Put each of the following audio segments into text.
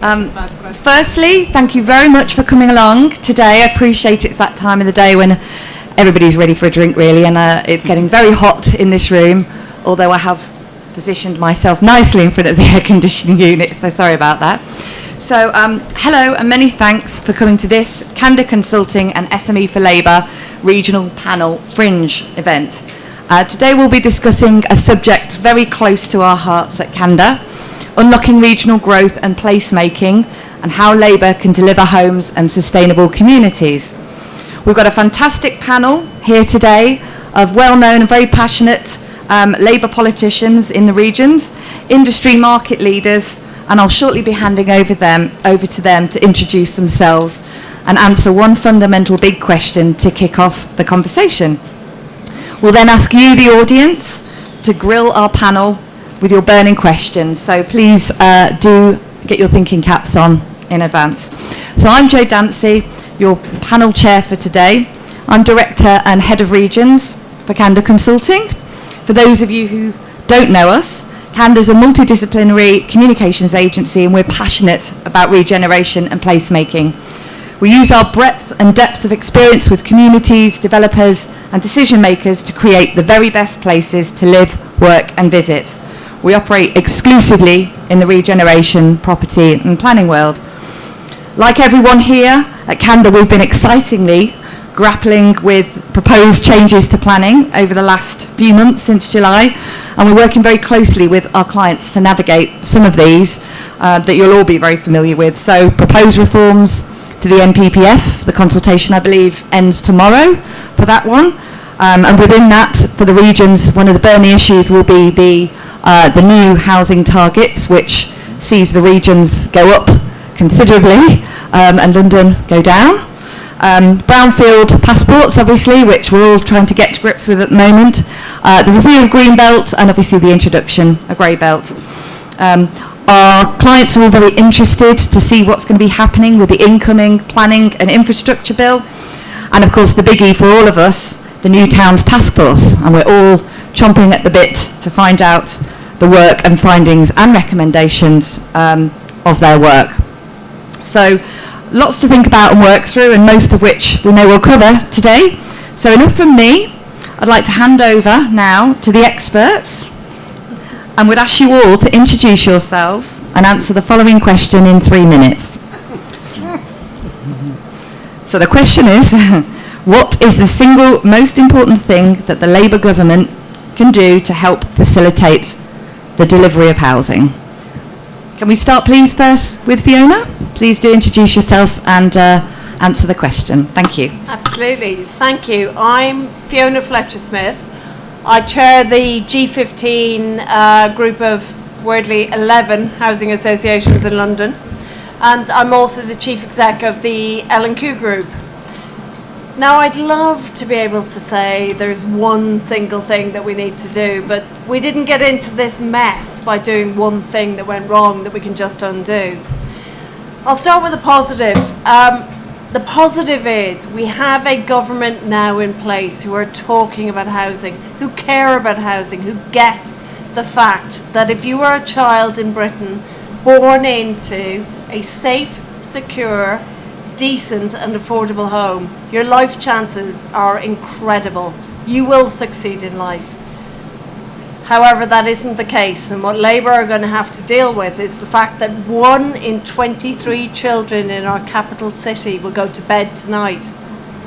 Firstly, thank you very much for coming along today. I appreciate it's that time of the day when everybody's ready for a drink, really, and it's getting very hot in this room, although I have positioned myself nicely in front of the air conditioning unit, so sorry about that. So, hello and many thanks for coming to this Kanda Consulting and SME4Labour Regional Panel Fringe event. Today we'll be discussing a subject very close to our hearts at Kanda: unlocking regional growth and placemaking, and how Labour can deliver homes and sustainable communities. We've got a fantastic panel here today of well-known and very passionate Labour politicians in the regions, industry market leaders, and I'll shortly be handing over to them to introduce themselves and answer one fundamental big question to kick off the conversation. We'll then ask you, the audience, to grill our panel with your burning questions, so please do get your thinking caps on in advance. So I'm Jo Dancy, your panel chair for today. I'm Director and Head of Regions for Kanda Consulting. For those of you who don't know us, Kanda is a multidisciplinary communications agency, and we're passionate about regeneration and placemaking. We use our breadth and depth of experience with communities, developers and decision makers to create the very best places to live, work and visit. We operate exclusively in the regeneration, property and planning world. Like everyone here at Kanda, we've been excitingly grappling with proposed changes to planning over the last few months since July, and we're working very closely with our clients to navigate some of these that you'll all be very familiar with. So proposed reforms to the NPPF, the consultation I believe ends tomorrow for that one, and within that, for the regions, one of the burning issues will be the new housing targets, which sees the regions go up considerably and London go down. Brownfield passports, obviously, which we're all trying to get to grips with at the moment. The review of green belt, and obviously the introduction of grey belt. Our clients are all very interested to see what's going to be happening with the incoming planning and infrastructure bill, and of course the biggie for all of us, the new towns task force, and we're all chomping at the bit to find out the work and findings and recommendations of their work. So lots to think about and work through, and most of which we know we'll cover today. So enough from me. I'd like to hand over now to the experts, and would ask you all to introduce yourselves and answer the following question in 3 minutes. So the question is, what is the single most important thing that the Labour government can do to help facilitate the delivery of housing? Can we start please first with Fiona? Please do introduce yourself and answer the question. Thank you. Absolutely, thank you. I'm Fiona Fletcher-Smith. I chair the G15 group of weirdly 11 housing associations in London, and I'm also the chief exec of the L&Q group. Now, I'd love to be able to say there's one single thing that we need to do, but we didn't get into this mess by doing one thing that went wrong that we can just undo. I'll start with the positive. The positive is we have a government now in place who are talking about housing, who care about housing, who get the fact that if you are a child in Britain born into a safe, secure, decent and affordable home, your life chances are incredible. You will succeed in life. However, that isn't the case, and what Labour are going to have to deal with is the fact that 1 in 23 children in our capital city will go to bed tonight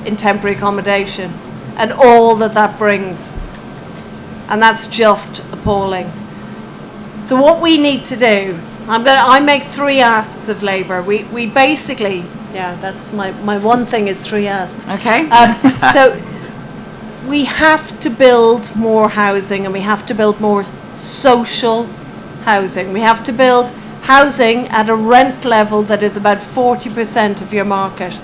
in temporary accommodation, and all that that brings. And that's just appalling. So what we need to do, I make 3 asks of Labour. We basically, that's my one thing is 3 asks. Okay. So we have to build more housing, and we have to build more social housing. We have to build housing at a rent level that is about 40% of your market.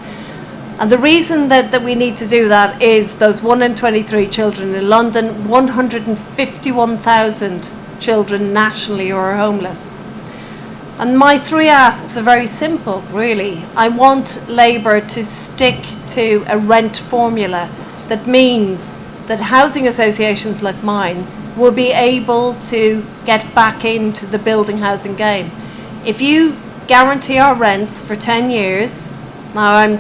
And the reason that we need to do that is those 1 in 23 children in London, 151,000 children nationally who are homeless. And my 3 asks are very simple, really. I want Labour to stick to a rent formula that means that housing associations like mine will be able to get back into the building housing game. If you guarantee our rents for 10 years. Now,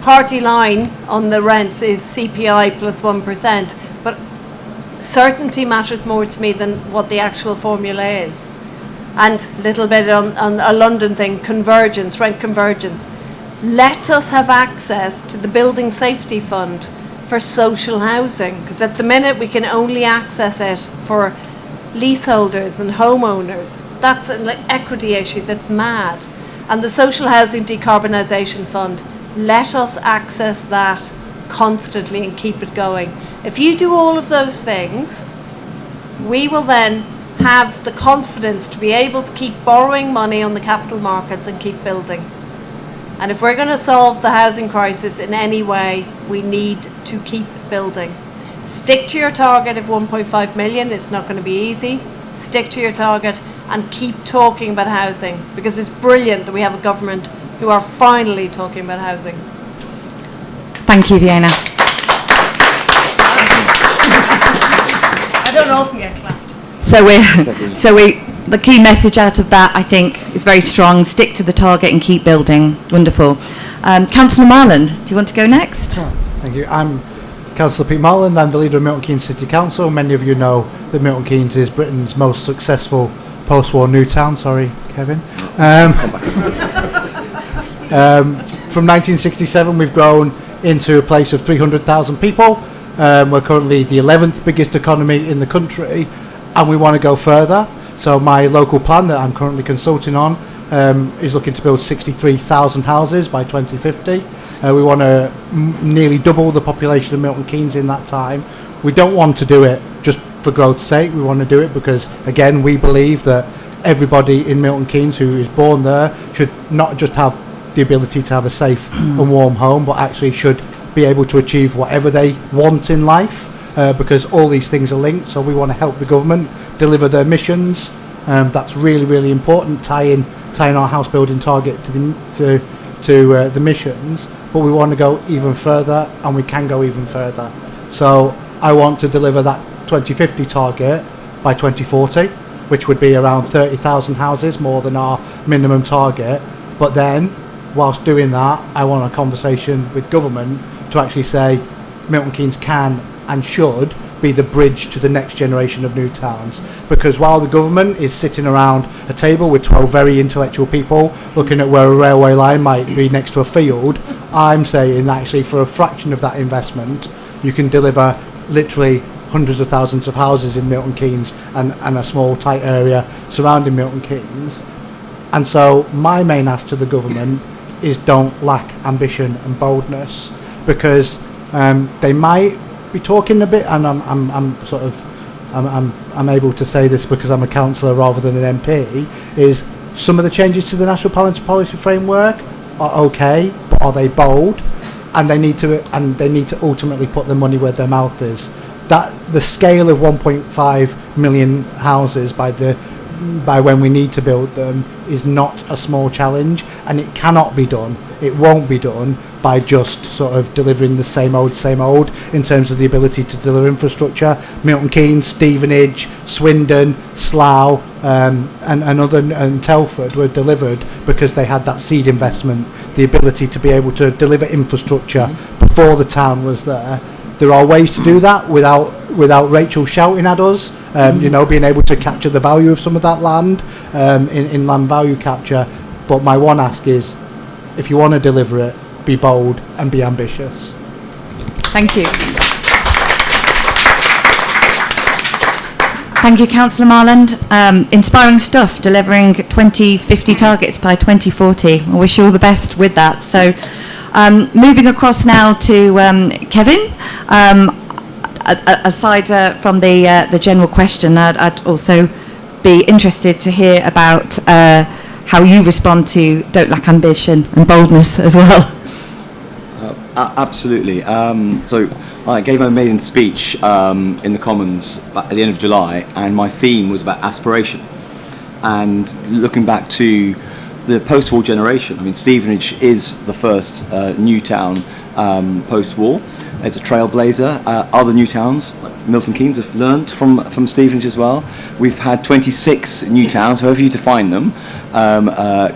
party line on the rents is CPI plus 1%, but certainty matters more to me than what the actual formula is. And a little bit on a London thing, convergence, rent convergence. Let us have access to the Building Safety Fund for social housing, because at the minute we can only access it for leaseholders and homeowners. That's an equity issue that's mad. And the Social Housing Decarbonisation Fund, let us access that constantly and keep it going. If you do all of those things, we will then have the confidence to be able to keep borrowing money on the capital markets and keep building. And if we're going to solve the housing crisis in any way, we need to keep building. Stick to your target of 1.5 million. It's not going to be easy. Stick to your target and keep talking about housing, because it's brilliant that we have a government who are finally talking about housing. Thank you, Fiona. I don't often get clapped. The key message out of that, I think, is very strong. Stick to the target and keep building. Wonderful. Councillor Marland, do you want to go next? Thank you. I'm Councillor Pete Marland. I'm the leader of Milton Keynes City Council. Many of you know that Milton Keynes is Britain's most successful post-war new town. Sorry, Kevin. From 1967, we've grown into a place of 300,000 people. We're currently the 11th biggest economy in the country, and we want to go further. So my local plan that I'm currently consulting on is looking to build 63,000 houses by 2050. We want to nearly double the population of Milton Keynes in that time. We don't want to do it just for growth's sake. We want to do it because, again, we believe that everybody in Milton Keynes who is born there should not just have the ability to have a safe and warm home, but actually should be able to achieve whatever they want in life, because all these things are linked. So we want to help the government deliver their missions. That's really, really important, tying our house building target to the missions. But we want to go even further, and we can go even further. So I want to deliver that 2050 target by 2040, which would be around 30,000 houses, more than our minimum target. But then, whilst doing that, I want a conversation with government to actually say Milton Keynes can and should be the bridge to the next generation of new towns. Because while the government is sitting around a table with 12 very intellectual people looking at where a railway line might be next to a field, I'm saying actually for a fraction of that investment you can deliver literally hundreds of thousands of houses in Milton Keynes and a small tight area surrounding Milton Keynes. And so my main ask to the government is don't lack ambition and boldness, because they might be talking a bit, and I'm able to say this because I'm a councillor rather than an MP, is some of the changes to the National Planning Policy Framework are okay, but are they bold? And they need to ultimately put their money where their mouth is. That the scale of 1.5 million houses by when we need to build them is not a small challenge, and it cannot be done. It won't be done by just sort of delivering the same old in terms of the ability to deliver infrastructure. Milton Keynes, Stevenage, Swindon, Slough and Telford were delivered because they had that seed investment, the ability to be able to deliver infrastructure before the town was there. There are ways to do that without Rachel shouting at us, being able to capture the value of some of that land in land value capture. But my one ask is, if you want to deliver it, be bold and be ambitious. Thank you. Thank you, Councillor Marland. Inspiring stuff, delivering 2050 targets by 2040. I wish you all the best with that. So, moving across now to Kevin. Aside from the general question, I'd also be interested to hear about how you respond to don't lack ambition and boldness as well. Absolutely. So I gave my maiden speech in the Commons at the end of July, and my theme was about aspiration. And looking back to the post-war generation, I mean, Stevenage is the first new town post-war, It's a trailblazer. Other new towns, like Milton Keynes, have learnt from Stevenage as well. We've had 26 new towns, however you define them,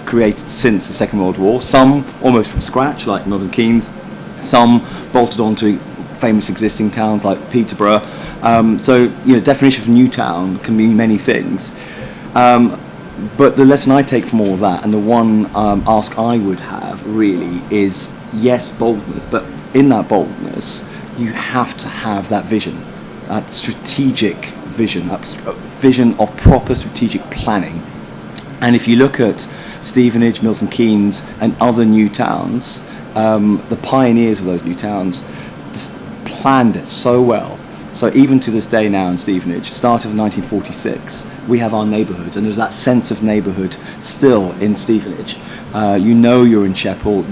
created since the Second World War. Some almost from scratch, like Milton Keynes. Some bolted onto famous existing towns like Peterborough. So, definition of new town can mean many things. But the lesson I take from all of that, and the one ask I would have really is, yes, boldness, but in that boldness, you have to have that vision, that strategic vision, that vision of proper strategic planning. And if you look at Stevenage, Milton Keynes, and other new towns, the pioneers of those new towns just planned it so well. So even to this day now in Stevenage, started in 1946, we have our neighbourhood, and there's that sense of neighbourhood still in Stevenage. You're in Sheppel,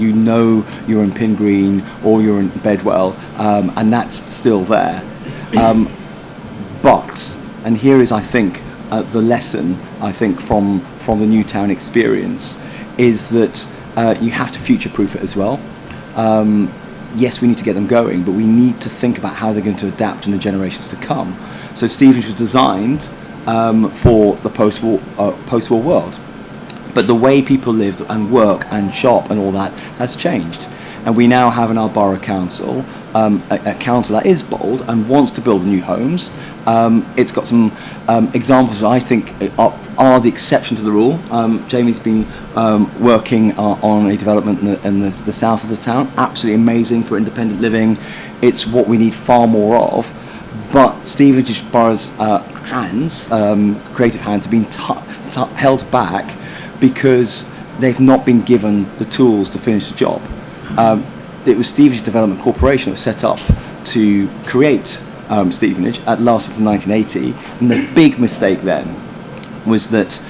you're in Pin Green, or you're in Bedwell, and that's still there. But, and here is, I think, the lesson, I think, from the Newtown experience, is that you have to future-proof it as well. Yes, we need to get them going, but we need to think about how they're going to adapt in the generations to come. So Stevenage was designed for the post-war world. But the way people lived and work and shop and all that has changed. And we now have in our borough council a council that is bold and wants to build new homes. It's got some examples that I think are the exception to the rule. Jamie's been working on a development in the south of the town. Absolutely amazing for independent living. It's what we need far more of. But Stevenage Borough's creative hands have been held back because they've not been given the tools to finish the job. It was Stevenage Development Corporation that was set up to create Stevenage. It lasted to 1980, and the big mistake then was that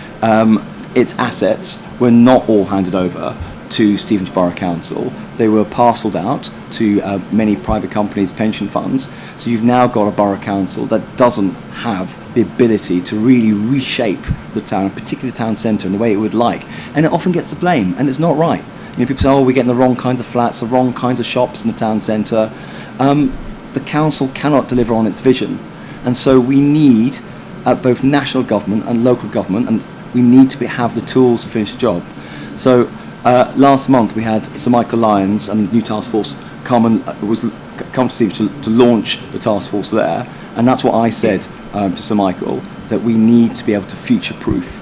its assets were not all handed over to Stevenage Borough Council. They were parcelled out to many private companies, pension funds. So you've now got a borough council that doesn't have the ability to really reshape the town, particularly the town centre, in the way it would like. And it often gets the blame, and it's not right. People say, we're getting the wrong kinds of flats, the wrong kinds of shops in the town centre. The council cannot deliver on its vision. And so we need both national government and local government, and we need to have the tools to finish the job. So last month we had Sir Michael Lyons and the new task force come to Stevenage to launch the task force there. And that's what I said to Sir Michael, that we need to be able to future-proof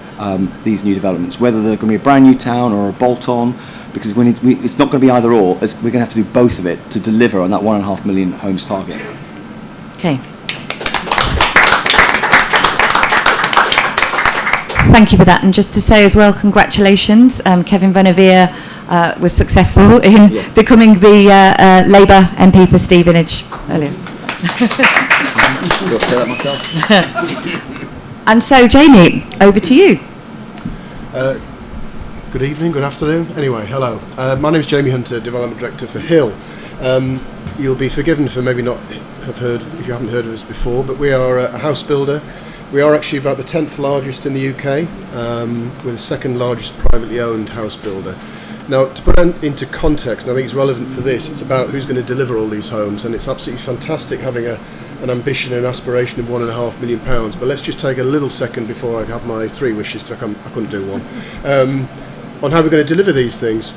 these new developments, whether they're going to be a brand new town or a bolt-on, because it's not going to be either or. We're going to have to do both of it to deliver on that 1.5 million homes target. Okay. Thank you for that. And just to say as well, congratulations. Kevin Venevere was successful in becoming the Labour MP for Stevenage earlier. I'll say that myself. And so, Jamie, over to you. Good evening, good afternoon. Anyway, hello. My name is Jamie Hunter, Development Director for Hill. You'll be forgiven for maybe not have heard, if you haven't heard of us before, but we are a house builder. We are actually about the 10th largest in the UK, we're the second largest privately owned house builder. Now, to put it into context, and I think it's relevant for this, it's about who's going to deliver all these homes, and it's absolutely fantastic having an ambition and aspiration of £1.5 million. But let's just take a little second before I have my three wishes, because I couldn't do one, on how we're going to deliver these things.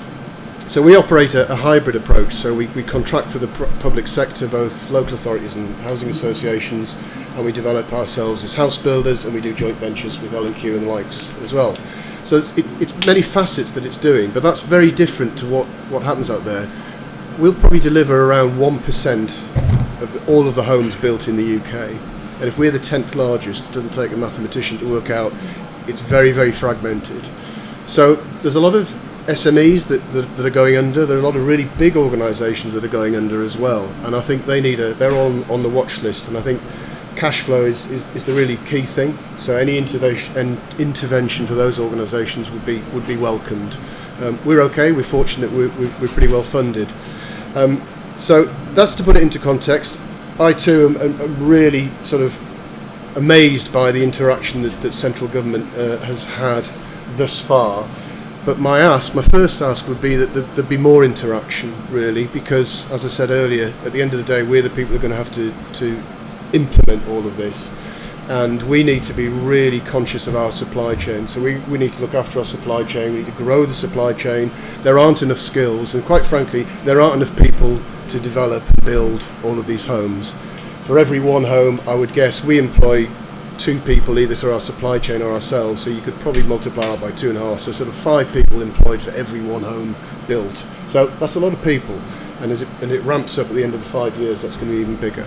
So we operate a hybrid approach, so we contract for the public sector, both local authorities and housing associations, and we develop ourselves as house builders, and we do joint ventures with L&Q and the likes as well. So it's many facets that it's doing, but that's very different to what happens out there. We'll probably deliver around 1% of all of the homes built in the UK, and if we're the 10th largest, it doesn't take a mathematician to work out, it's very, very fragmented. So there's a lot of SMEs that are going under. There are a lot of really big organisations that are going under as well, and I think they're on the watch list, and I think cash flow is the really key thing. So any intervention for those organisations would be welcomed. We're okay. We're fortunate. We're pretty well funded. So that's to put it into context. I too am really sort of amazed by the interaction that central government has had thus far. But my first ask would be that there'd be more interaction, really, because, as I said earlier, at the end of the day, we're the people who are going to have to implement all of this. And we need to be really conscious of our supply chain. So we need to look after our supply chain. We need to grow the supply chain. There aren't enough skills, and quite frankly, there aren't enough people to develop and build all of these homes. For every one home, I would guess we employ 2 people either through our supply chain or ourselves, so you could probably multiply that by 2.5, so sort of 5 people employed for every one home built. So that's a lot of people, and it ramps up at the end of the 5 years, that's going to be even bigger.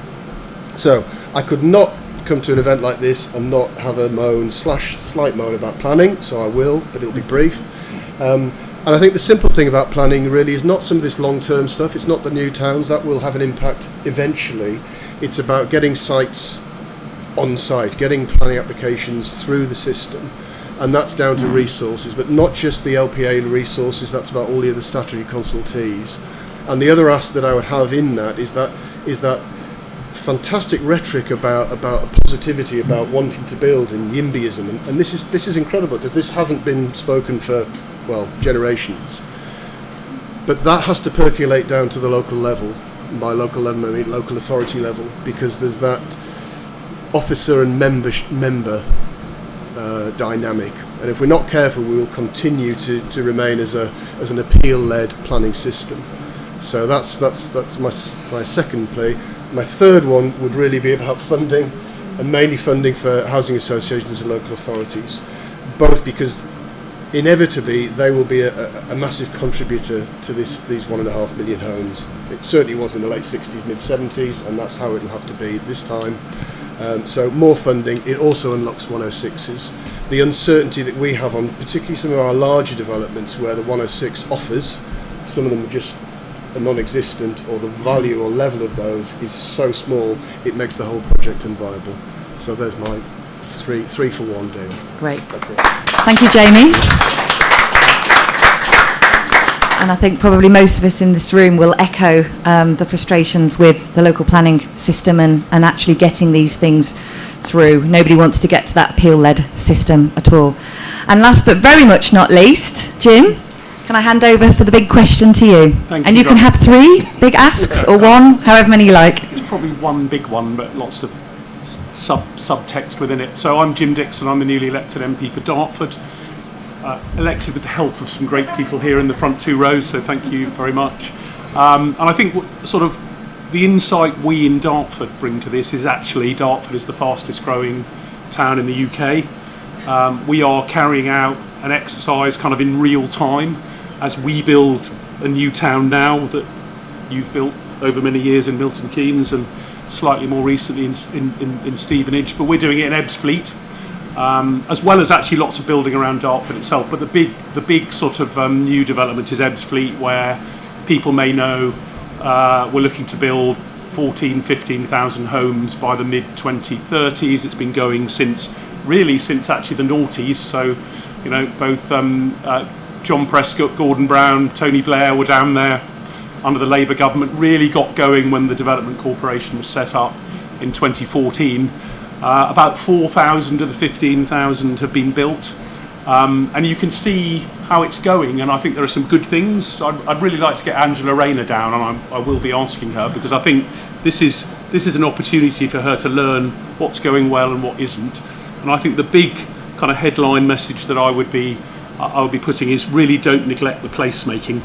So I could not come to an event like this and not have a slight moan about planning, so I will, but it'll be brief. And I think the simple thing about planning really is not some of this long-term stuff, it's not the new towns, that will have an impact eventually. It's about getting sites on site, getting planning applications through the system, and that's down to resources, but not just the LPA resources, that's about all the other statutory consultees. And the other ask that I would have in that is that fantastic rhetoric about a positivity about wanting to build and YIMBYism, and this is incredible because this hasn't been spoken for, well, generations. But that has to percolate down to the local level. By local level, I mean local authority level, because there's that officer and member dynamic, and if we're not careful, we will continue to remain as an appeal-led planning system. So that's my second plea. My third one would really be about funding, and mainly funding for housing associations and local authorities, both because inevitably they will be a massive contributor to these 1.5 million homes. It certainly was in the late 60s, mid 70s, and that's how it'll have to be this time. So more funding. It also unlocks 106s. The uncertainty that we have on particularly some of our larger developments where the 106 offers, some of them are just non-existent, or the value or level of those is so small it makes the whole project unviable. So there's my three for one deal. Great. Thank you, Jamie. And I think probably most of us in this room will echo the frustrations with the local planning system and actually getting these things through. Nobody wants to get to that appeal-led system at all. And last but very much not least, Jim, can I hand over for the big question to you? Thank and you, you can have 3 big asks or 1, however many you like. It's probably one big one, but lots of subtext within it. So I'm Jim Dixon, I'm the newly elected MP for Dartford. Elected with the help of some great people here in the front 2 rows, so thank you very much. And I think sort of the insight we in Dartford bring to this is actually Dartford is the fastest growing town in the UK. We are carrying out an exercise kind of in real time as we build a new town now that you've built over many years in Milton Keynes and slightly more recently in Stevenage, but we're doing it in Ebbsfleet. As well as actually lots of building around Dartford itself, but the big sort of new development is Ebbsfleet, where people may know we're looking to build 15,000 homes by the mid-2030s. It's been going since actually the noughties, so you know both John Prescott, Gordon Brown, Tony Blair were down there under the Labour government, really got going when the Development Corporation was set up in 2014. About 4,000 of the 15,000 have been built, and you can see how it's going, and I think there are some good things. I'd really like to get Angela Rayner down, and I will be asking her, because I think this is an opportunity for her to learn what's going well and what isn't. And I think the big kind of headline message that I would be putting is really don't neglect the placemaking.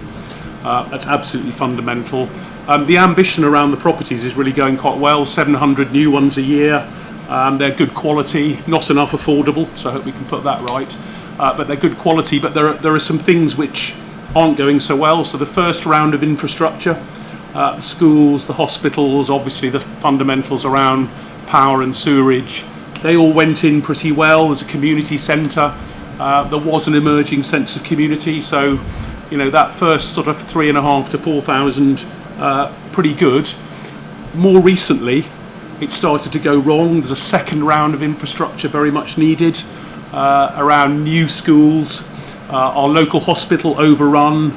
That's absolutely fundamental. The ambition around the properties is really going quite well, 700 new ones a year. They're good quality, not enough affordable, so I hope we can put that right. But they're good quality, but there are some things which aren't going so well. So the first round of infrastructure, the schools, the hospitals, obviously the fundamentals around power and sewerage, they all went in pretty well. There's a community centre. There was an emerging sense of community, so you know that first sort of 3,500 to 4,000, pretty good. More recently, it started to go wrong. There's a second round of infrastructure very much needed around new schools. Our local hospital overrun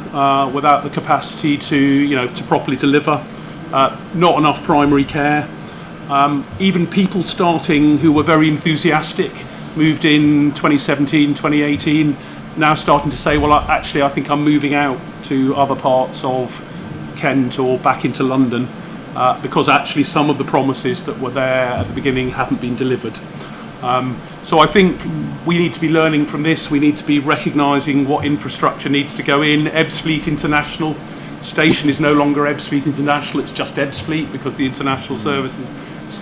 without the capacity to properly deliver. Not enough primary care. Even people starting who were very enthusiastic moved in 2017, 2018. now starting to say, well, actually, I think I'm moving out to other parts of Kent or back into London because actually some of the promises that were there at the beginning haven't been delivered. So I think we need to be learning from this. We need to be recognising what infrastructure needs to go in. Ebbsfleet International Station is no longer Ebbsfleet International, it's just Ebbsfleet because the international services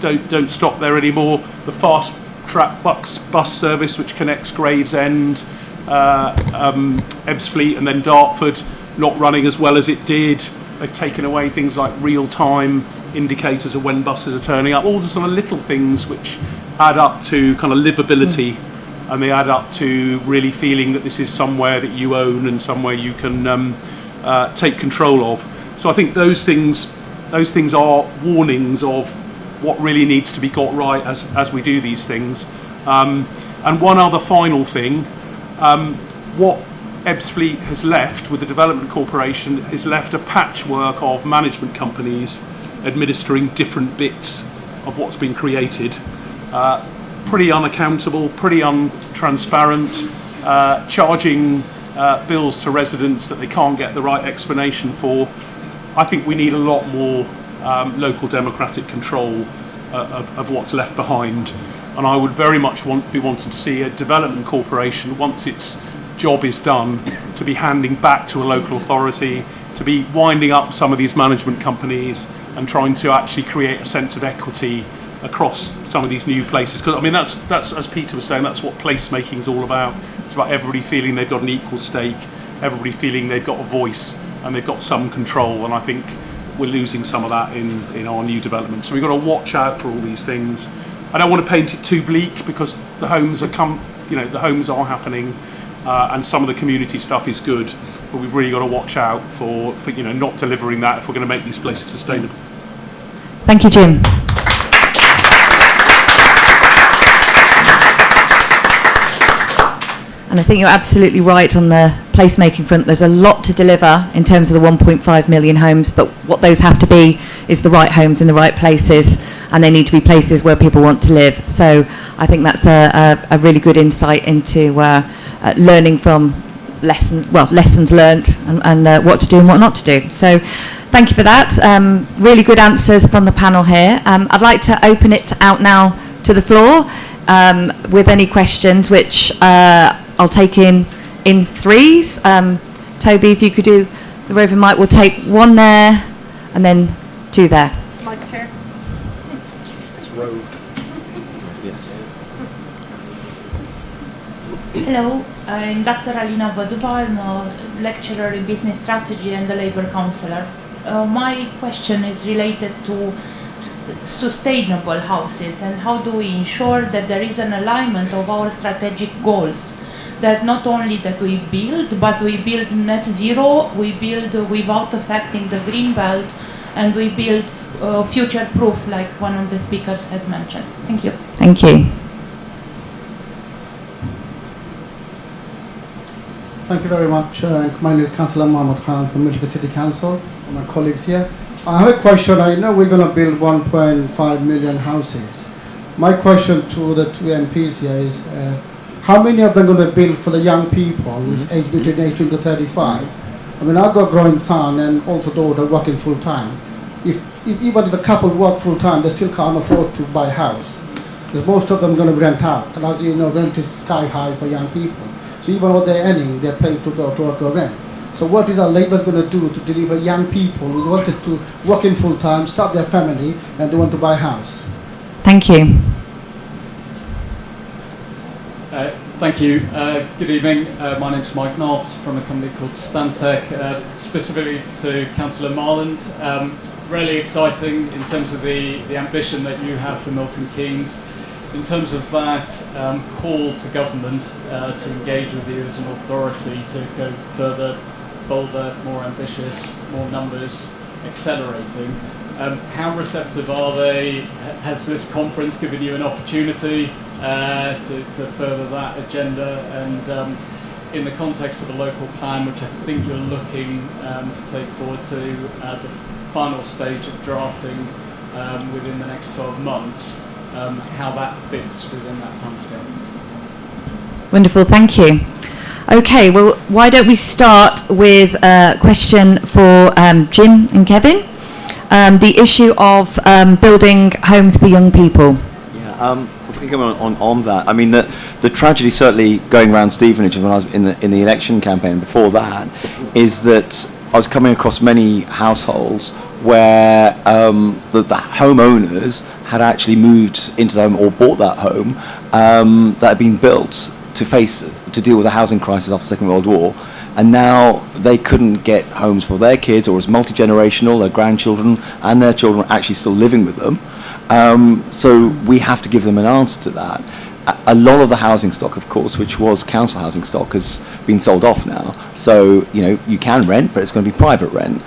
don't stop there anymore. The fast track bus service which connects Gravesend, Ebbsfleet and then Dartford, not running as well as it did. They've taken away things like real-time indicators of when buses are turning up, all the sort of little things which add up to kind of livability, and they add up to really feeling that this is somewhere that you own and somewhere you can take control of. So I think those things are warnings of what really needs to be got right as we do these things. And one other final thing, what Ebbsfleet has left with the Development Corporation is left a patchwork of management companies administering different bits of what's been created. Pretty unaccountable, pretty untransparent, charging bills to residents that they can't get the right explanation for. I think we need a lot more local democratic control of what's left behind, and I would very much be wanting to see a development corporation, once its job is done, to be handing back to a local authority, to be winding up some of these management companies and trying to actually create a sense of equity across some of these new places. Because I mean, that's as Peter was saying, that's what placemaking is all about. It's about everybody feeling they've got an equal stake, everybody feeling they've got a voice and they've got some control. And I think we're losing some of that in our new development. So we've got to watch out for all these things. I don't want to paint it too bleak because the homes the homes are happening, and some of the community stuff is good. But we've really got to watch out for not delivering that if we're going to make these places sustainable. Thank you, Jim. And I think you're absolutely right on the placemaking front. There's a lot to deliver in terms of the 1.5 million homes, but what those have to be is the right homes in the right places, and they need to be places where people want to live. So I think that's a really good insight into learning from lessons learnt and what to do and what not to do. So thank you for that. Really good answers from the panel here. I'd like to open it out now to the floor with any questions, which I'll take in threes. Toby, if you could do the roving mic, we'll take one there and then two there. Mike's here. It's roved. Hello, I'm Dr. Alina Vaduva. I'm a lecturer in business strategy and a labour counsellor. My question is related to sustainable houses and how do we ensure that there is an alignment of our strategic goals, that not only that we build, but we build net zero, we build without affecting the green belt, and we build future proof, like one of the speakers has mentioned. Thank you. Thank you. Thank you very much. My name is Councillor Mohammed Khan from Milton City Council, and my colleagues here. I have a question. I know we're going to build 1.5 million houses. My question to the two MPs here is, how many of them are going to build for the young people, who's aged between 18 to 35? I mean, I've got a growing son and also daughter working full time. Even if a couple work full time, they still can't afford to buy a house, because most of them are going to rent out. And as you know, rent is sky high for young people. So even what they're earning, they're paying to the rent. So what is our Labour going to do to deliver young people who wanted to work in full time, start their family, and they want to buy a house? Thank you. Thank you. Good evening. My name's Mike Knott from a company called Stantec. Specifically to Councillor Marland, really exciting in terms of the ambition that you have for Milton Keynes. In terms of that call to government to engage with you as an authority to go further, bolder, more ambitious, more numbers, accelerating, how receptive are they? Has this conference given you an opportunity to further that agenda? And in the context of a local plan, which I think you're looking to take forward to the final stage of drafting within the next 12 months, how that fits within that timescale. Wonderful, thank you. Okay, well, why don't we start with a question for Jim and Kevin? The issue of building homes for young people. Yeah, if we can come on that, I mean, the tragedy certainly going around Stevenage when I was in the election campaign before that is that I was coming across many households where the homeowners had actually moved into the home or bought that home that had been built to deal with the housing crisis after the Second World War, and now they couldn't get homes for their kids, or it's multi-generational, their grandchildren and their children are actually still living with them. So we have to give them an answer to that. A lot of the housing stock, of course, which was council housing stock, has been sold off now. So, you can rent, but it's going to be private rent.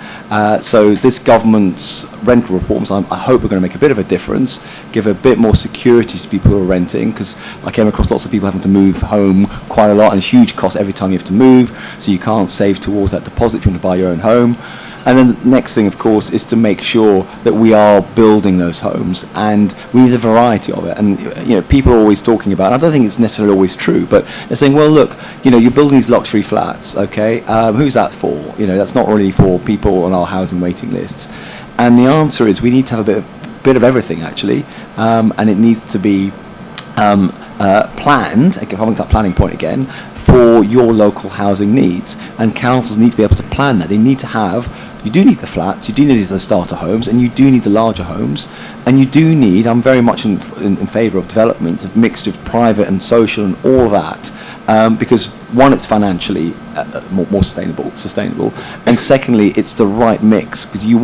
So this government's rental reforms, I hope, are going to make a bit of a difference, give a bit more security to people who are renting, because I came across lots of people having to move home quite a lot, and huge cost every time you have to move, so you can't save towards that deposit if you want to buy your own home. And then the next thing, of course, is to make sure that we are building those homes, and we need a variety of it. And people are always talking about, and I don't think it's necessarily always true, but they're saying, well, look, you're building these luxury flats, okay? Who's that for? That's not really for people on our housing waiting lists. And the answer is we need to have a bit of everything, actually, and it needs to be planned. If I'm on that planning point again, for your local housing needs, and councils need to be able to plan that. They need to have. You do need the flats, you do need the starter homes, and you do need the larger homes, and you do need, I'm very much in favour of developments of mixture of private and social and all that, because one, it's financially more sustainable, and secondly, it's the right mix, because you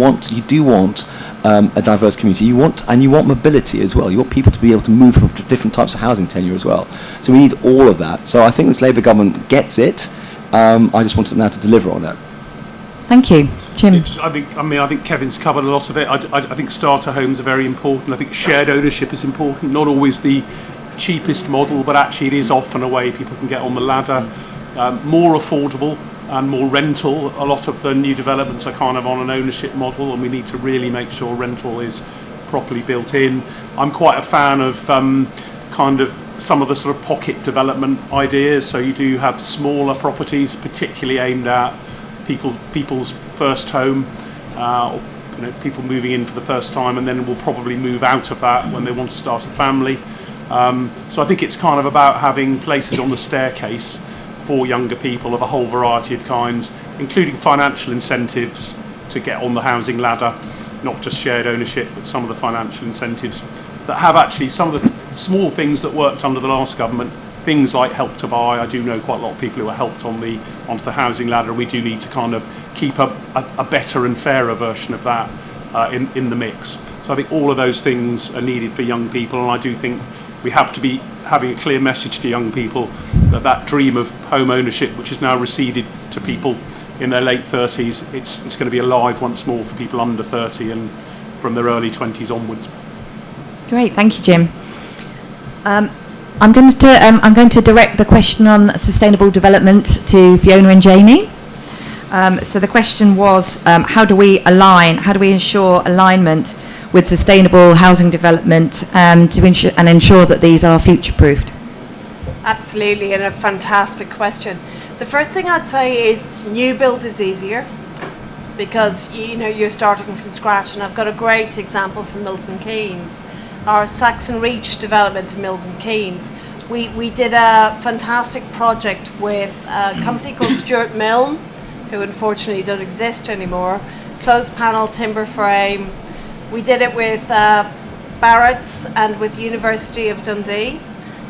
do want a diverse community, you want mobility as well, you want people to be able to move from different types of housing tenure as well, so we need all of that. So I think this Labour government gets it. I just want them now to deliver on that. Thank you. Jim. I think Kevin's covered a lot of it. I think starter homes are very important. I think shared ownership is important. Not always the cheapest model, but actually it is often a way people can get on the ladder. More affordable and more rental. A lot of the new developments are kind of on an ownership model, and we need to really make sure rental is properly built in. I'm quite a fan of kind of some of the sort of pocket development ideas. So you do have smaller properties, particularly aimed at people's first home, or people moving in for the first time, and then will probably move out of that when they want to start a family. So I think it's kind of about having places on the staircase for younger people of a whole variety of kinds, including financial incentives to get on the housing ladder, not just shared ownership, but some of the financial incentives that have actually some of the small things that worked under the last government. Things like Help to Buy. I do know quite a lot of people who are helped onto the housing ladder. We do need to kind of keep a better and fairer version of that in the mix. So I think all of those things are needed for young people, and I do think we have to be having a clear message to young people that dream of home ownership, which has now receded to people in their late 30s, it's going to be alive once more for people under 30 and from their early 20s onwards. Great, thank you, Jim. I'm going to direct the question on sustainable development to Fiona and Jamie. So the question was, how do we ensure alignment with sustainable housing development to ensure that these are future-proofed? Absolutely, and a fantastic question. The first thing I'd say is new build is easier because you're starting from scratch, and I've got a great example from Milton Keynes. Our Saxon Reach development in Milton Keynes, we did a fantastic project with a company called Stuart Milne, who unfortunately don't exist anymore, closed panel timber frame. We did it with Barrett's and with University of Dundee,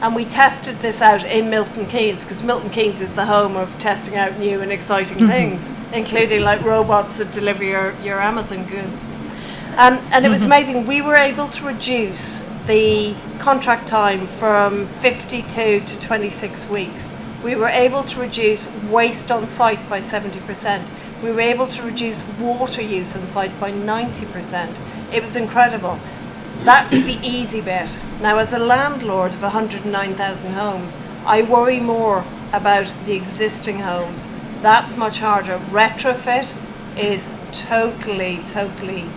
and we tested this out in Milton Keynes, because Milton Keynes is the home of testing out new and exciting things, including like robots that deliver your Amazon goods. And it was amazing. We were able to reduce the contract time from 52 to 26 weeks. We were able to reduce waste on site by 70%. We were able to reduce water use on site by 90%. It was incredible. That's the easy bit. Now, as a landlord of 109,000 homes, I worry more about the existing homes. That's much harder. Retrofit is totally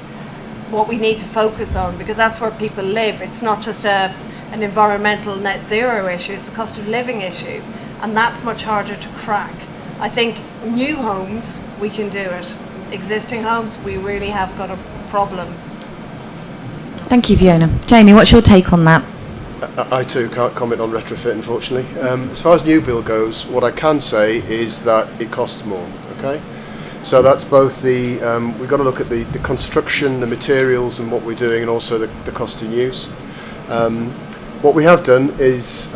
what we need to focus on, because that's where people live. It's not just an environmental net zero issue, it's a cost of living issue. and that's much harder to crack. I think new homes, we can do it. Existing homes, we really have got a problem. Thank you, Fiona. Jamie, what's your take on that? I too can't comment on retrofit, unfortunately. As far as new build goes, what I can say is that it costs more. Okay, so that's both the we've got to look at the construction, the materials, and what we're doing, and also the cost in use. What we have done is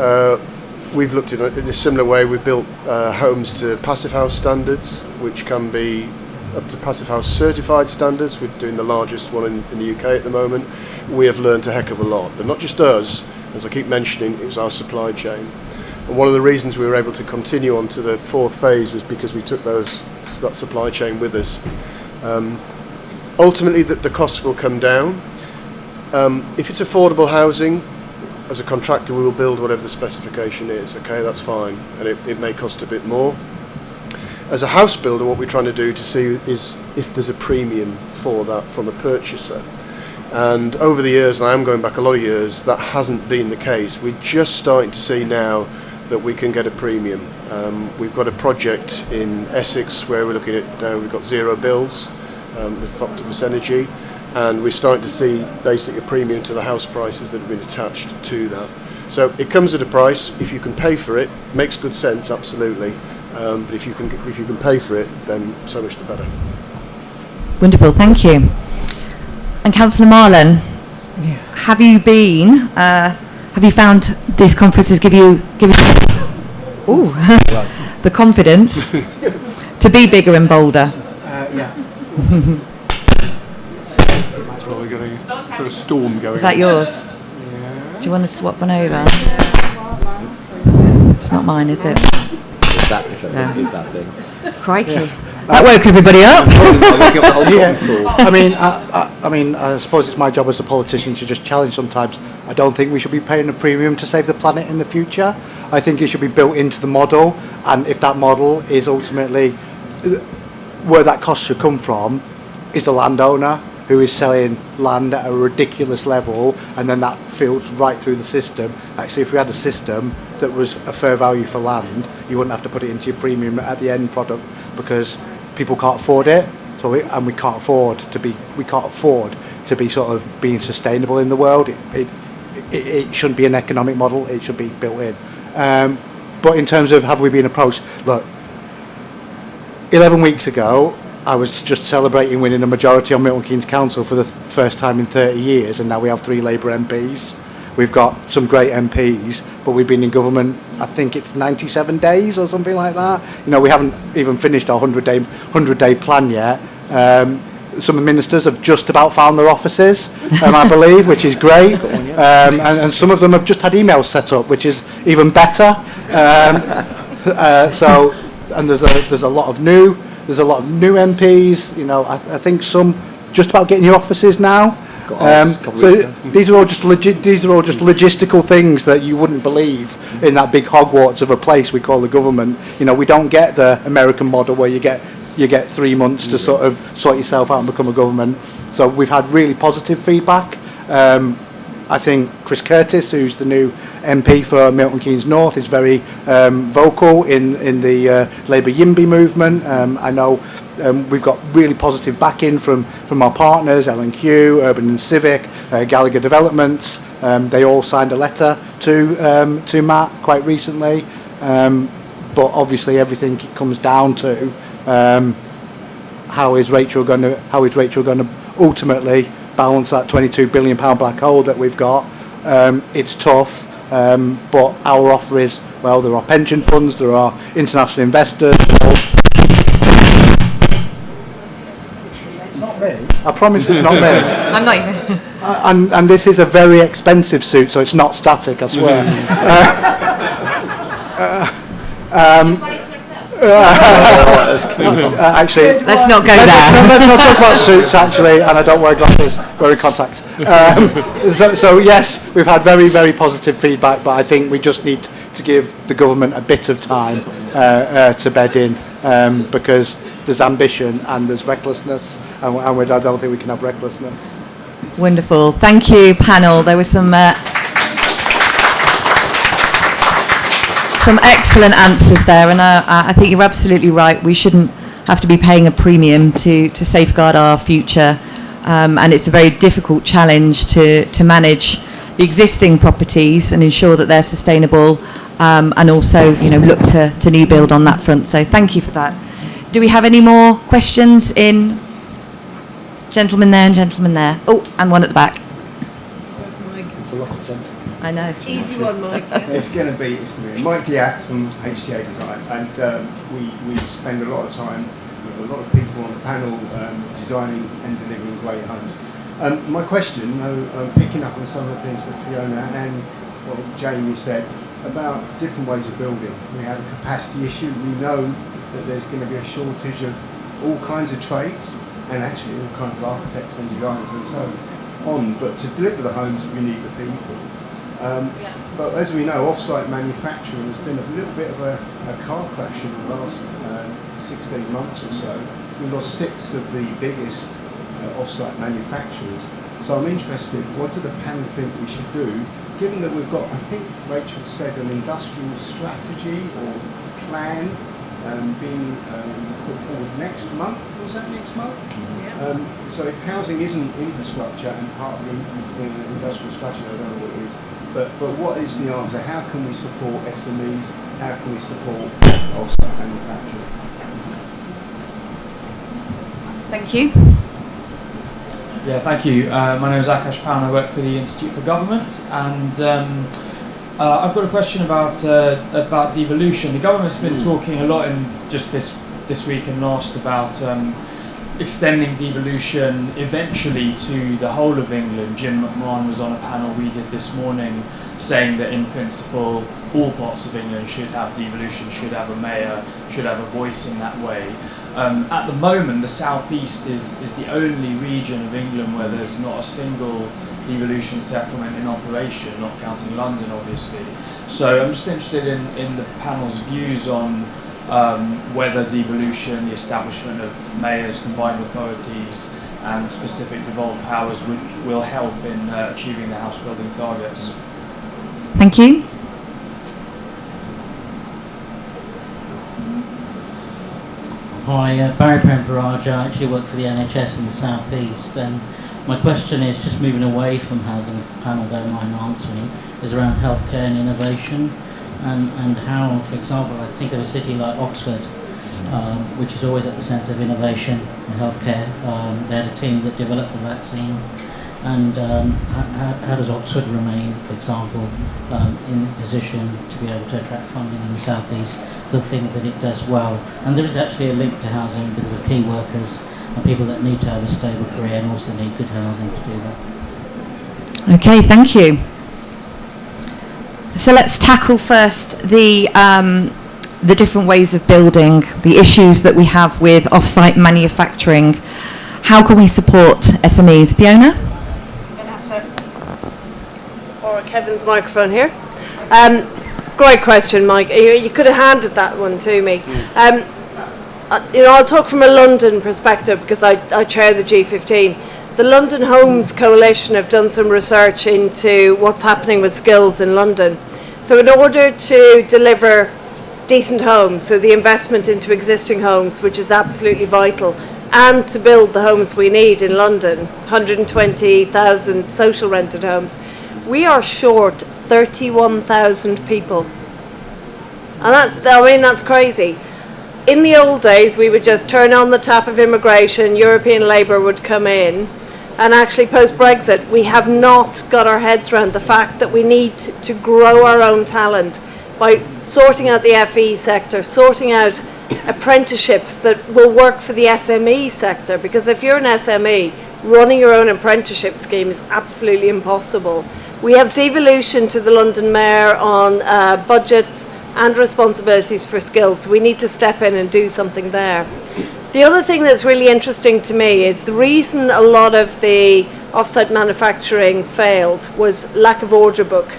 we've looked at it in a similar way. We've built homes to Passive House standards, which can be up to Passive House certified standards. We're doing the largest one in the UK at the moment. We have learned a heck of a lot, but not just us. As I keep mentioning, it was our supply chain. And one of the reasons we were able to continue on to the fourth phase was because we took that supply chain with us. Ultimately, the costs will come down. If it's affordable housing, as a contractor, we will build whatever the specification is. Okay, that's fine, and it may cost a bit more. As a house builder, what we're trying to do to see is if there's a premium for that from a purchaser. And over the years, and I am going back a lot of years, that hasn't been the case. We're just starting to see now that we can get a premium. We've got a project in Essex where we're looking at, we've got zero bills with Octopus Energy, and we're starting to see basically a premium to the house prices that have been attached to that. So it comes at a price. If you can pay for it, makes good sense, absolutely. But if you can pay for it, then so much the better. Wonderful, thank you. And Councillor Marlon, have you found these conferences give you the confidence to be bigger and bolder? Yeah. That's what we're going to sort of storm going. Is that yours? Yeah. Do you want to swap one over? It's not mine, is it? It's that different. Yeah. Is that thing? Crikey. Yeah. That woke everybody up. I mean, I suppose it's my job as a politician to just challenge sometimes. I don't think we should be paying a premium to save the planet in the future. I think it should be built into the model, and if that model is ultimately where that cost should come from, is the landowner who is selling land at a ridiculous level, and then that filters right through the system. Actually, if we had a system that was a fair value for land, you wouldn't have to put it into your premium at the end product, because people can't afford it. So we can't afford to be sort of being sustainable in the world. It shouldn't be an economic model. It should be built in. But in terms of have we been approached? Look, 11 weeks ago, I was just celebrating winning a majority on Milton Keynes Council for the first time in 30 years, and now we have 3 Labour MPs. We've got some great MPs, but we've been in government, I think it's 97 days or something like that. You know, we haven't even finished our 100-day plan yet. Some ministers have just about found their offices, I believe, which is great. And some of them have just had emails set up, which is even better. And there's a lot of new MPs. You know, I think some just about getting your offices now. These are all just logistical things that you wouldn't believe in that big Hogwarts of a place we call the government. You know, we don't get the American model where you get 3 months to sort of sort yourself out and become a government. So we've had really positive feedback. I think Chris Curtis, who's the new MP for Milton Keynes North, is very vocal in the Labour YIMBY movement. I know we've got really positive backing from our partners, L&Q, Urban and Civic, Gallagher Developments. They all signed a letter to Matt quite recently. But obviously everything comes down to how is Rachel going to ultimately balance that £22 billion black hole that we've got. It's tough, but our offer is, well, there are pension funds, there are international investors. It's not me. I promise it's not me. I'm not even. And this is a very expensive suit, so it's not static, I swear. Actually, let's not go there. Let's not talk about suits, actually, and I don't wear glasses, wearing contacts. So yes, we've had very, very positive feedback, but I think we just need to give the government a bit of time to bed in, because there's ambition and there's recklessness, and I don't think we can have recklessness. Wonderful. Thank you, panel. There was some some excellent answers there, and I think you're absolutely right. We shouldn't have to be paying a premium to safeguard our future, and it's a very difficult challenge to manage the existing properties and ensure that they're sustainable, and also look to new build on that front. So thank you for that. Do we have any more questions in? Gentleman there and gentleman there. Oh, and one at the back. Where's Mike? It's a lot of gentlemen. I know. Easy one, Mike. It's going to be Mike Diath from HTA Design, and we spend a lot of time with a lot of people on the panel designing and delivering great homes. My question, picking up on some of the things that Fiona and Jamie said about different ways of building. We have a capacity issue. We know that there's going to be a shortage of all kinds of trades, and actually all kinds of architects and designers and so on. But to deliver the homes, we need the people. But as we know, off-site manufacturing has been a little bit of a car crash in the last 16 months or so. We've lost 6 of the biggest off-site manufacturers. So I'm interested, what do the panel think we should do, given that we've got, I think Rachel said, an industrial strategy or plan being put forward next month. Was that next month? Yeah. So if housing isn't infrastructure and part of the industrial strategy, I don't know what it is, but what is the answer? How can we support SMEs? How can we support off-site manufacturing? Thank you. Yeah, thank you. My name is Akash Pound. I work for the Institute for Government, and I've got a question about devolution. The government's been talking a lot in just this week and last about extending devolution eventually to the whole of England. Jim McMahon was on a panel we did this morning saying that in principle all parts of England should have devolution, should have a mayor, should have a voice in that way. At the moment, the southeast is the only region of England where there's not a single devolution settlement in operation, not counting London obviously. So I'm just interested in the panel's views on whether devolution, the establishment of mayors, combined authorities and specific devolved powers will help in achieving the house building targets. Thank you. Hi, Barry Premparaj. I actually work for the NHS in the South East, and my question is, just moving away from housing, if the panel don't mind answering, is around healthcare and innovation, and how, for example, I think of a city like Oxford, which is always at the centre of innovation in healthcare. They had a team that developed the vaccine, and how does Oxford remain, for example, in a position to be able to attract funding in the South East for things that it does well? And there is actually a link to housing because of key workers and people that need to have a stable career and also need good housing to do that. Okay, thank you. So let's tackle first the different ways of building, the issues that we have with off-site manufacturing. How can we support SMEs? Fiona? I'm going to have to borrow Kevin's microphone here. Great question, Mike. You could have handed that one to me. I'll talk from a London perspective because I chair the G15. The London Homes Coalition have done some research into what's happening with skills in London. So in order to deliver decent homes, so the investment into existing homes, which is absolutely vital, and to build the homes we need in London, 120,000 social rented homes, we are short 31,000 people. And that's crazy. In the old days, we would just turn on the tap of immigration, European labour would come in, and actually post-Brexit, we have not got our heads around the fact that we need to grow our own talent by sorting out the FE sector, sorting out apprenticeships that will work for the SME sector, because if you're an SME, running your own apprenticeship scheme is absolutely impossible. We have devolution to the London Mayor on budgets and responsibilities for skills. We need to step in and do something there. The other thing that's really interesting to me is the reason a lot of the off-site manufacturing failed was lack of order book,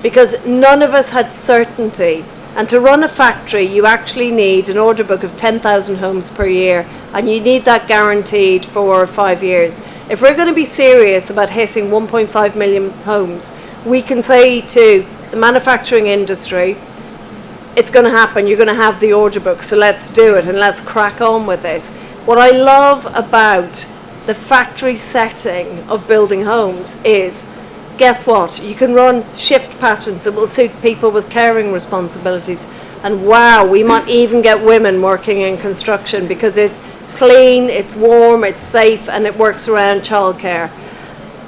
because none of us had certainty. And to run a factory, you actually need an order book of 10,000 homes per year, and you need that guaranteed for 5 years. If we're going to be serious about hitting 1.5 million homes, we can say to the manufacturing industry, it's going to happen. You're going to have the order book, so let's do it and let's crack on with this. What I love about the factory setting of building homes is, guess what? You can run shift patterns that will suit people with caring responsibilities. And wow, we might even get women working in construction because it's clean, it's warm, it's safe, and it works around childcare.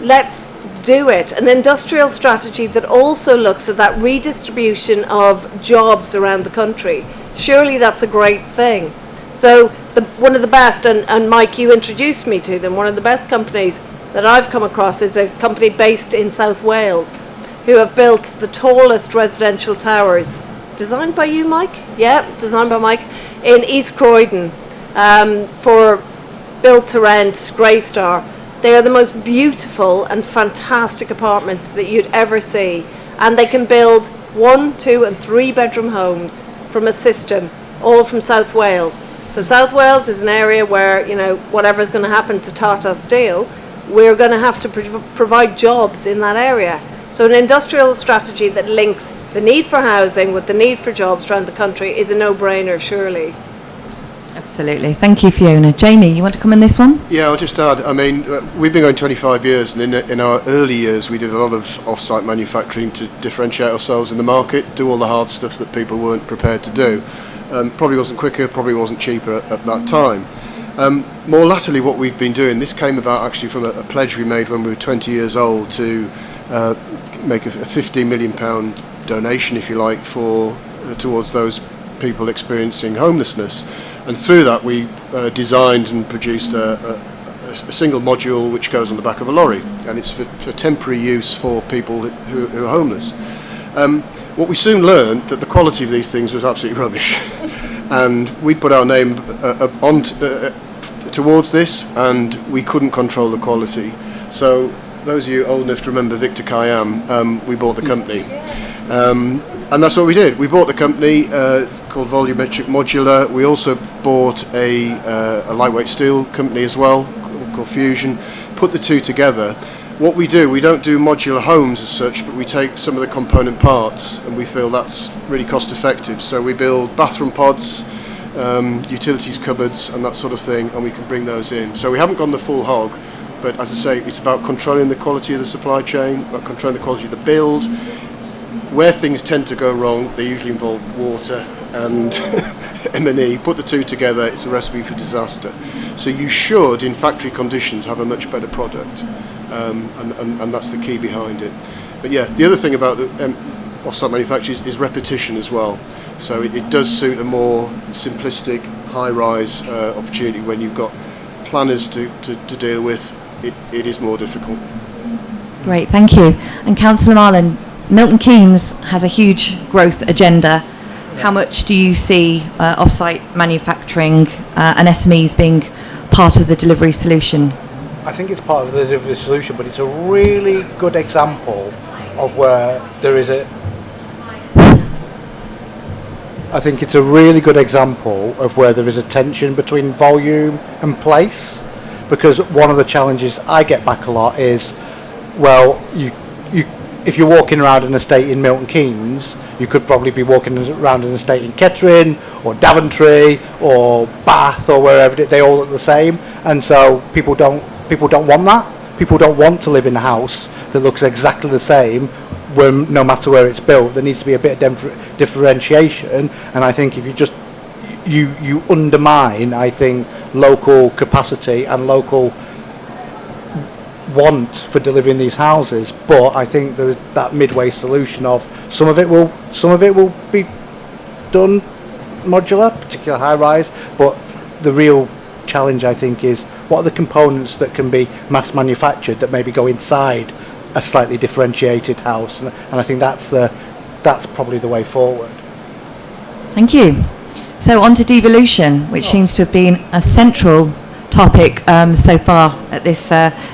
Let's do it. An industrial strategy that also looks at that redistribution of jobs around the country. Surely that's a great thing. So one of the best, and Mike, you introduced me to them, one of the best companies that I've come across is a company based in South Wales who have built the tallest residential towers. Designed by you, Mike? Yeah, designed by Mike, in East Croydon, for built to rent, Greystar. They are the most beautiful and fantastic apartments that you'd ever see. And they can build 1, 2 and 3 bedroom homes from a system, all from South Wales. So South Wales is an area where, you know, whatever's going to happen to Tata Steel, we're going to have to provide jobs in that area. So an industrial strategy that links the need for housing with the need for jobs around the country is a no-brainer, surely. Absolutely. Thank you, Fiona. Jamie, you want to come in this one? Yeah, I'll just add, I mean, we've been going 25 years, and in our early years we did a lot of off-site manufacturing to differentiate ourselves in the market, do all the hard stuff that people weren't prepared to do. Probably wasn't quicker, probably wasn't cheaper at that time. More latterly, what we've been doing, this came about actually from a pledge we made when we were 20 years old to make a £15 million donation, if you like, towards those people experiencing homelessness. And through that, we designed and produced a single module which goes on the back of a lorry, and it's for temporary use for people who are homeless. What we soon learned that the quality of these things was absolutely rubbish, and we put our name towards this, and we couldn't control the quality. So those of you old enough to remember Victor Khayyam, we bought the company. And that's what we did. We bought the company called Volumetric Modular. We also bought a lightweight steel company as well called Fusion. Put the two together. What we do, we don't do modular homes as such, but we take some of the component parts, and we feel that's really cost effective. So we build bathroom pods, utilities cupboards and that sort of thing, and we can bring those in. So we haven't gone the full hog, but as I say, it's about controlling the quality of the supply chain, about controlling the quality of the build. Where things tend to go wrong, they usually involve water and M&E. Put the two together, it's a recipe for disaster. So you should, in factory conditions, have a much better product, and that's the key behind it. But yeah, the other thing about the off-site manufacturers is repetition as well. So it does suit a more simplistic, high-rise opportunity. When you've got planners to deal with, it is more difficult. Great, thank you. And Councillor Marland, Milton Keynes has a huge growth agenda. How much do you see off-site manufacturing and SMEs being part of the delivery solution? I think it's part of the delivery solution, but it's a really good example of where there is I think it's a really good example of where there is a tension between volume and place, because one of the challenges I get back a lot is, well, if you're walking around an estate in Milton Keynes, you could probably be walking around an estate in Kettering or Daventry or Bath or wherever. They all look the same, and so people don't want that. People don't want to live in a house that looks exactly the same, no matter where it's built. There needs to be a bit of differentiation, and I think if you just you undermine, I think, local capacity and local want for delivering these houses. But I think there is that midway solution of some of it will be done modular, particularly high rise, but the real challenge, I think, is what are the components that can be mass manufactured that maybe go inside a slightly differentiated house, and I think that's probably the way forward. Thank you. So on to devolution, which seems to have been a central topic so far at this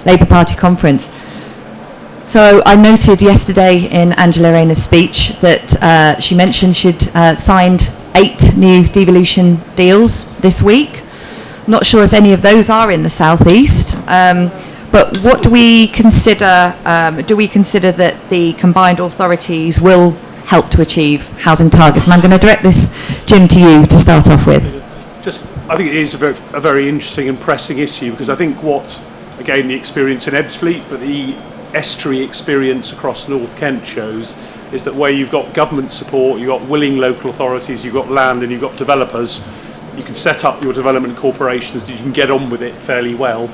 Labour Party conference. So I noted yesterday in Angela Rayner's speech that she mentioned she'd signed 8 new devolution deals this week. Not sure if any of those are in the southeast, but what do we consider? Do we consider that the combined authorities will help to achieve housing targets? And I'm going to direct this, Jim, to you to start off with. I think it is a very interesting and pressing issue, because I think what, again, the experience in Ebbsfleet, but the estuary experience across North Kent shows, is that where you've got government support, you've got willing local authorities, you've got land and you've got developers, you can set up your development corporations, you can get on with it fairly well.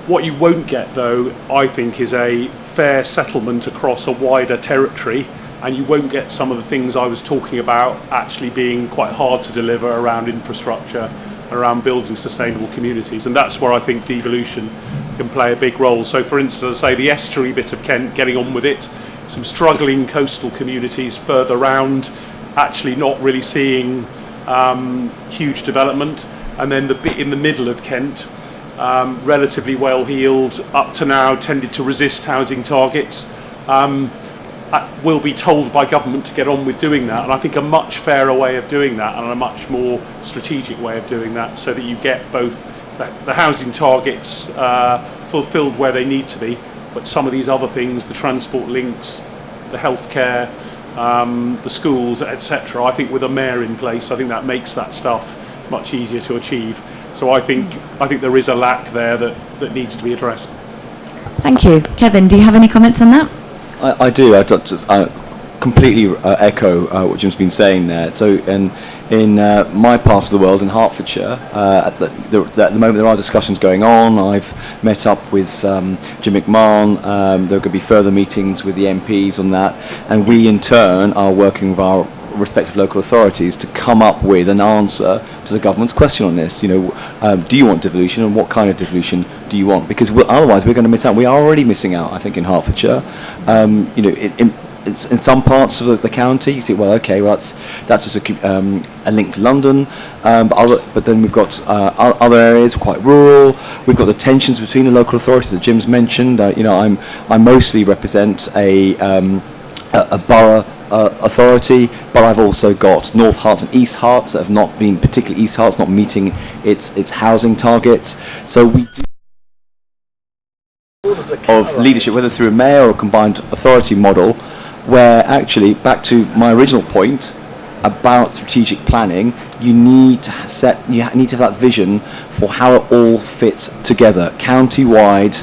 What you won't get, though, I think, is a fair settlement across a wider territory, and you won't get some of the things I was talking about actually being quite hard to deliver around infrastructure, around building sustainable communities, and that's where I think devolution can play a big role. So, for instance, as I say, the estuary bit of Kent, getting on with it, some struggling coastal communities further round, actually not really seeing huge development, and then the bit in the middle of Kent, relatively well-heeled, up to now tended to resist housing targets, will be told by government to get on with doing that, and I think a much fairer way of doing that and a much more strategic way of doing that, so that you get both the housing targets fulfilled where they need to be, but some of these other things, the transport links, the healthcare, the schools, etc. I think with a mayor in place, I think that makes that stuff much easier to achieve. So I think there is a lack there that needs to be addressed. Thank you. Kevin, do you have any comments on that? I do. I completely echo what Jim's been saying there. So in my part of the world, in Hertfordshire, at the moment there are discussions going on. I've met up with Jim McMahon. There could be further meetings with the MPs on that, and we in turn are working with our respective local authorities to come up with an answer to the government's question on this. Do you want devolution, and what kind of devolution do you want? Because otherwise we're going to miss out. We are already missing out, I think, in Hertfordshire. It's in some parts of the county, you think, well, okay, well, that's just a link to London, but then we've got other areas quite rural. We've got the tensions between the local authorities that Jim's mentioned. I mostly represent a borough authority, but I've also got North Herts and East Herts that have not been, particularly East Herts, not meeting its housing targets. So we of leadership, whether through a mayor or a combined authority model, where actually, back to my original point about strategic planning, you need to have that vision for how it all fits together, county-wide,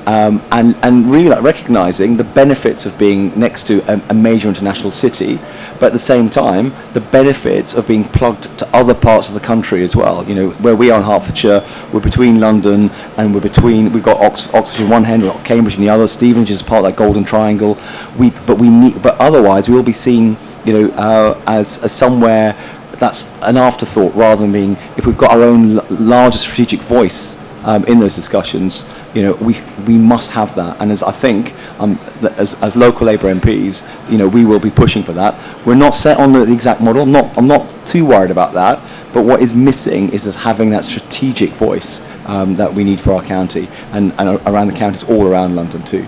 and really recognising the benefits of being next to a major international city, but at the same time, the benefits of being plugged to other parts of the country as well. Where we are in Hertfordshire, we're between London and we've got Oxford in one hand, we've got Cambridge in the other, Stevenage is part of that golden triangle. But otherwise, we will be seen, as somewhere that's an afterthought, rather than being, if we've got our own larger strategic voice in those discussions, we must have that. And as I think, as local Labour MPs, we will be pushing for that. We're not set on the exact model. I'm not too worried about that. But what is missing is just having that strategic voice that we need for our county and around the counties all around London too.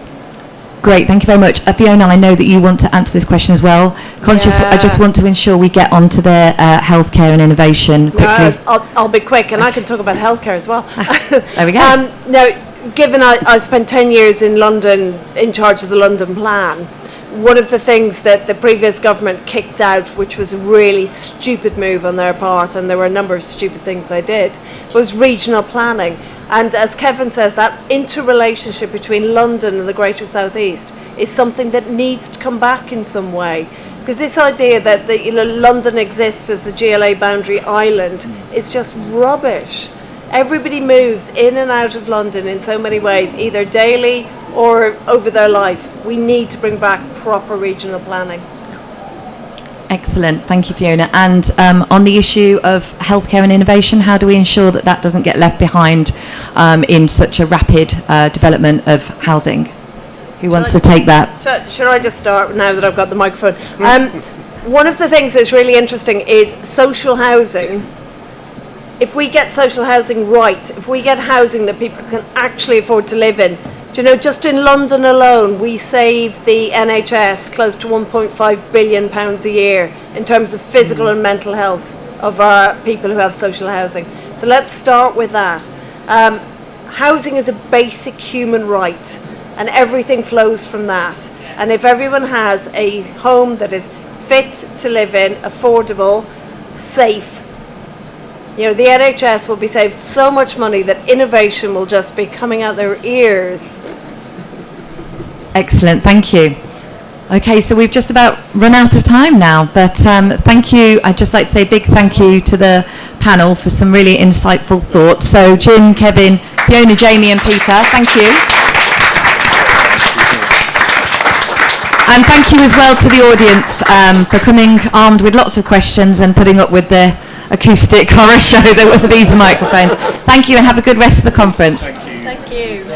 Great, thank you very much. Fiona, I know that you want to answer this question as well. I just want to ensure we get onto the healthcare and innovation quickly. No, I'll be quick, and I can talk about healthcare as well. There we go. Now, given I spent 10 years in London in charge of the London Plan, one of the things that the previous government kicked out, which was a really stupid move on their part, and there were a number of stupid things they did, was regional planning. And as Kevin says, that interrelationship between London and the Greater South East is something that needs to come back in some way. Because this idea that London exists as a GLA boundary island is just rubbish. Everybody moves in and out of London in so many ways, either daily or over their life. We need to bring back proper regional planning. Excellent, thank you, Fiona. And on the issue of healthcare and innovation, how do we ensure that that doesn't get left behind in such a rapid development of housing? Who wants to take that? Should I just start now that I've got the microphone? One of the things that's really interesting is social housing. If we get social housing right, if we get housing that people can actually afford to live in, just in London alone, we save the NHS close to £1.5 billion a year in terms of physical and mental health of our people who have social housing. So let's start with that. Housing is a basic human right, and everything flows from that. And if everyone has a home that is fit to live in, affordable, safe, you know, the NHS will be saved so much money that innovation will just be coming out their ears. Excellent, thank you. Okay, so we've just about run out of time now, but thank you. I'd just like to say a big thank you to the panel for some really insightful thoughts. So Jim, Kevin, Fiona, Jamie and Peter, thank you. And thank you as well to the audience for coming armed with lots of questions and putting up with the acoustic horror show that were these microphones. Thank you and have a good rest of the conference. Thank you.